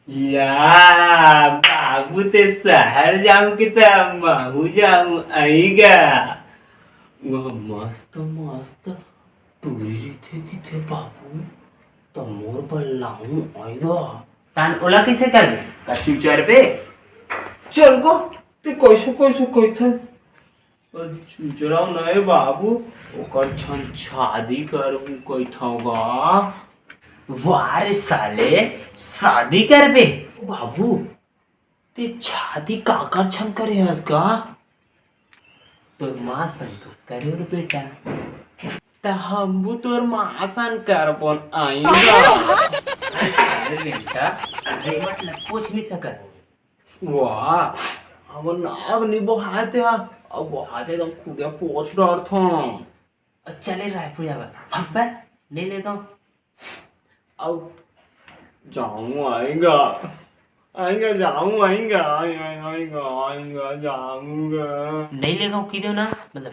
या बाबू ते शहर जाऊं की तर महू जाऊं आईगा वह मस्त मस्त टुरी थे की थे बाबू तो मोर पर लाऊं आईगा तान ओला कैसे करबे कच्चू चार पे चल को तू कैसे कैसे कहता चुचराव नहीं बाबू ओकर छन शादी करूं कहथागा वारे साले शादी करबे बाबू ते शादी काकर छन करे हसगा तोर माँ सन तो करे रे बेटा त हमबू तोर माँ सन करबन आईगा अरे बेटा अरे मतलब पूछ नहीं सकत वाह अब नाग निबो हाथे अब हाथे तो खुदे पोछ रहा था चले रायपुर जावा फब्बा ले लेता हूँ अब जाऊँ आएगा आएगा जाऊँ आएगा आएगा आएगा आएगा जाऊँगा नहीं लेगा किधर ना मतलब